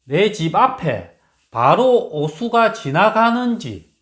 내 집 앞에 바로 오수가 지나가는지,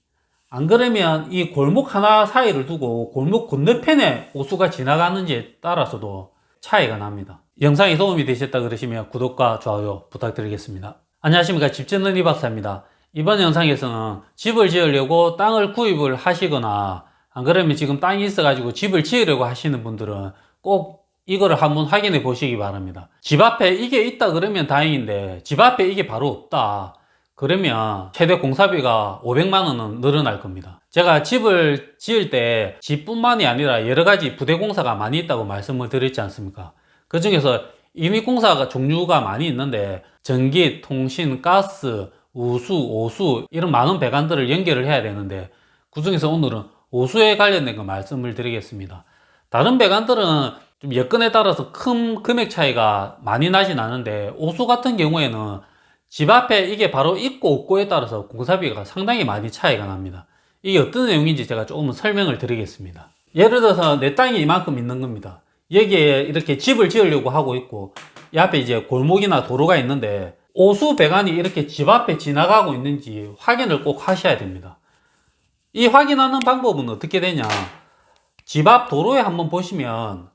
안 그러면 이 골목 하나 사이를 두고 골목 건너편에 오수가 지나가는지에 따라서도 차이가 납니다. 영상이 도움이 되셨다 그러시면 구독과 좋아요 부탁드리겠습니다. 안녕하십니까, 집짓는 이박사입니다. 이번 영상에서는 집을 지으려고 땅을 구입을 하시거나 안 그러면 지금 땅이 있어 가지고 집을 지으려고 하시는 분들은 꼭 이거를 한번 확인해 보시기 바랍니다. 집 앞에 이게 있다 그러면 다행인데 집 앞에 이게 바로 없다 그러면 최대 공사비가 500만 원은 늘어날 겁니다. 제가 집을 지을 때 집뿐만이 아니라 여러 가지 부대 공사가 많이 있다고 말씀을 드렸지 않습니까? 그 중에서 임의공사가 종류가 많이 있는데 전기, 통신, 가스, 우수, 오수 이런 많은 배관들을 연결을 해야 되는데 그 중에서 오늘은 오수에 관련된 거 말씀을 드리겠습니다. 다른 배관들은 좀 여건에 따라서 큰 금액 차이가 많이 나진 않은데 오수 같은 경우에는 집 앞에 이게 바로 있고 없고에 따라서 공사비가 상당히 많이 차이가 납니다. 이게 어떤 내용인지 제가 조금 설명을 드리겠습니다. 예를 들어서 내 땅이 이만큼 있는 겁니다. 여기에 이렇게 집을 지으려고 하고 있고 이 앞에 이제 골목이나 도로가 있는데 오수 배관이 이렇게 집 앞에 지나가고 있는지 확인을 꼭 하셔야 됩니다. 이 확인하는 방법은 어떻게 되냐, 집 앞 도로에 한번 보시면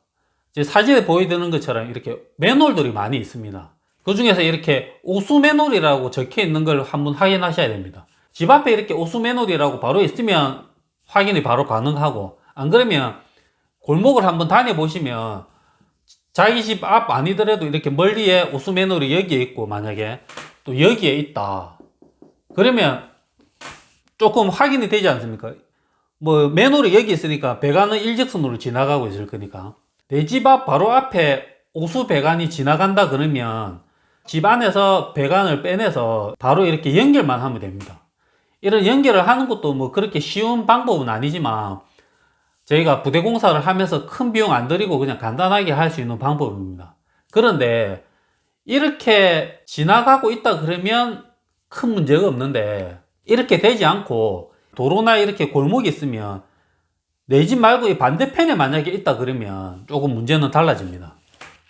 이제 사진에 보여드리는 것처럼 이렇게 맨홀들이 많이 있습니다. 그 중에서 이렇게 오수 맨홀이라고 적혀 있는 걸 한번 확인하셔야 됩니다. 집 앞에 이렇게 오수 맨홀이라고 바로 있으면 확인이 바로 가능하고, 안 그러면 골목을 한번 다녀보시면 자기 집 앞 아니더라도 이렇게 멀리에 오수 맨홀이 여기에 있고 만약에 또 여기에 있다 그러면 조금 확인이 되지 않습니까? 뭐 맨홀이 여기 있으니까 배관은 일직선으로 지나가고 있을 거니까 내 집 앞 바로 앞에 오수 배관이 지나간다 그러면 집 안에서 배관을 빼내서 바로 이렇게 연결만 하면 됩니다. 이런 연결을 하는 것도 뭐 그렇게 쉬운 방법은 아니지만 저희가 부대 공사를 하면서 큰 비용 안 들이고 그냥 간단하게 할 수 있는 방법입니다. 그런데 이렇게 지나가고 있다 그러면 큰 문제가 없는데 이렇게 되지 않고 도로나 이렇게 골목이 있으면 내 집 말고 이 반대편에 만약에 있다 그러면 조금 문제는 달라집니다.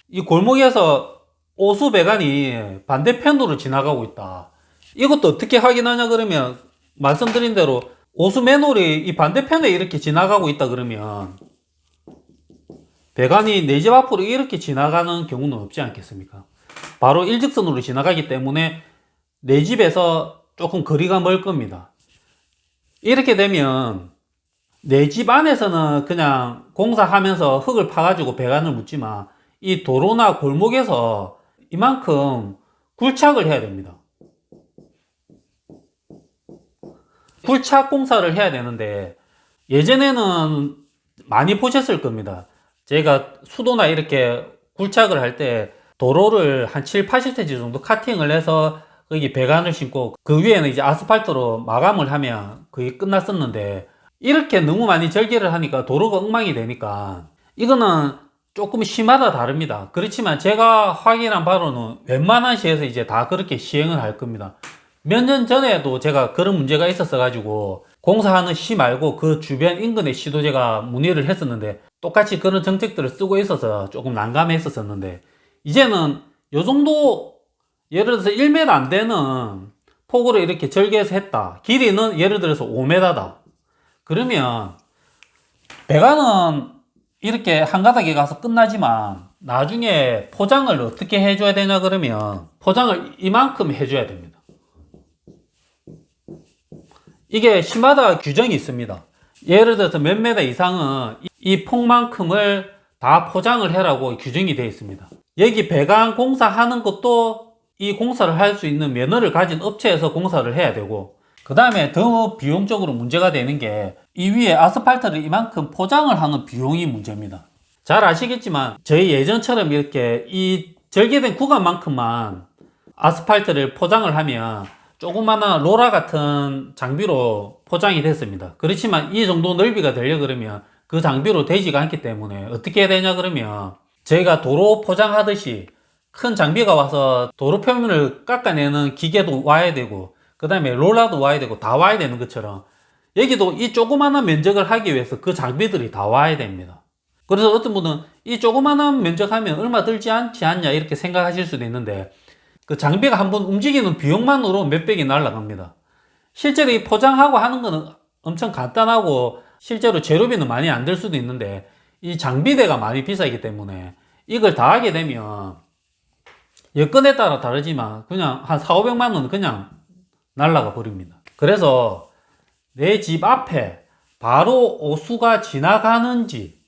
이 골목에서 오수 배관이 반대편으로 지나가고 있다. 이것도 어떻게 확인하냐 그러면 말씀드린 대로 오수 맨홀이 이 반대편에 이렇게 지나가고 있다 그러면 배관이 내 집 앞으로 이렇게 지나가는 경우는 없지 않겠습니까? 바로 일직선으로 지나가기 때문에 내 집에서 조금 거리가 멀 겁니다. 이렇게 되면 내 집 안에서는 그냥 공사하면서 흙을 파가지고 배관을 묻지만 이 도로나 골목에서 이만큼 굴착을 해야 됩니다. 굴착 공사를 해야 되는데 예전에는 많이 보셨을 겁니다. 제가 수도나 이렇게 굴착을 할 때 도로를 한 7, 80cm 정도 카팅을 해서 거기 배관을 심고 그 위에는 이제 아스팔트로 마감을 하면 거의 끝났었는데 이렇게 너무 많이 절개를 하니까 도로가 엉망이 되니까 이거는 조금 시마다 다릅니다. 그렇지만 제가 확인한 바로는 웬만한 시에서 이제 다 그렇게 시행을 할 겁니다. 몇 년 전에도 제가 그런 문제가 있었어 가지고 공사하는 시 말고 그 주변 인근의 시도 제가 문의를 했었는데 똑같이 그런 정책들을 쓰고 있어서 조금 난감해 했었는데 이제는 요 정도 예를 들어서 1m 안 되는 폭으로 이렇게 절개해서 했다. 길이는 예를 들어서 5m다. 그러면 배관은 이렇게 한 가닥에 가서 끝나지만 나중에 포장을 어떻게 해줘야 되냐 그러면 포장을 이만큼 해줘야 됩니다. 이게 시마다 규정이 있습니다. 예를 들어서 몇 메다 이상은 이 폭만큼을 다 포장을 해라고 규정이 되어 있습니다. 여기 배관 공사하는 것도 이 공사를 할 수 있는 면허를 가진 업체에서 공사를 해야 되고, 그 다음에 더 비용적으로 문제가 되는 게 이 위에 아스팔트를 이만큼 포장을 하는 비용이 문제입니다. 잘 아시겠지만 저희 예전처럼 이렇게 이 절개된 구간만큼만 아스팔트를 포장을 하면 조그마한 로라 같은 장비로 포장이 됐습니다. 그렇지만 이 정도 넓이가 되려 그러면 그 장비로 되지가 않기 때문에 어떻게 해야 되냐 그러면 저희가 도로 포장하듯이 큰 장비가 와서 도로 표면을 깎아내는 기계도 와야 되고 그 다음에 롤러도 와야 되고 다 와야 되는 것처럼 여기도 이 조그마한 면적을 하기 위해서 그 장비들이 다 와야 됩니다. 그래서 어떤 분은 이 조그마한 면적 하면 얼마 들지 않지 않냐 이렇게 생각하실 수도 있는데 그 장비가 한번 움직이는 비용만으로 몇백이 날라갑니다. 실제로 이 포장하고 하는 거는 엄청 간단하고 실제로 재료비는 많이 안 들 수도 있는데 이 장비대가 많이 비싸기 때문에 이걸 다 하게 되면 여건에 따라 다르지만 그냥 한 4, 500만 원은 그냥 날라가 버립니다. 그래서 내 집 앞에 바로 오수가 지나가는지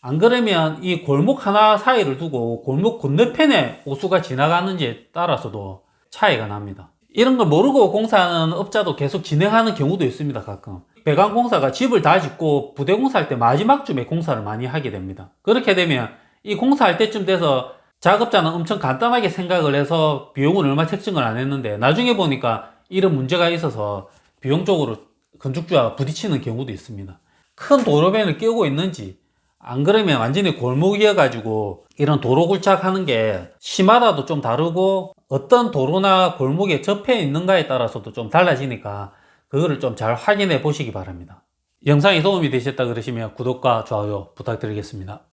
안 그러면 이 골목 하나 사이를 두고 골목 건너편에 오수가 지나가는지에 따라서도 차이가 납니다. 이런 걸 모르고 공사하는 업자도 계속 진행하는 경우도 있습니다. 가끔 배관공사가 집을 다 짓고 부대 공사할 때 마지막 쯤에 공사를 많이 하게 됩니다. 그렇게 되면 이 공사할 때쯤 돼서 작업자는 엄청 간단하게 생각을 해서 비용을 얼마 책정을 안 했는데 나중에 보니까 이런 문제가 있어서 비용적으로 건축주와 부딪히는 경우도 있습니다. 큰 도로변을 끼우고 있는지 안 그러면 완전히 골목이어 가지고 이런 도로 굴착하는 게 시마다도 좀 다르고 어떤 도로나 골목에 접해 있는가에 따라서도 좀 달라지니까 그거를 좀 잘 확인해 보시기 바랍니다. 영상이 도움이 되셨다 그러시면 구독과 좋아요 부탁드리겠습니다.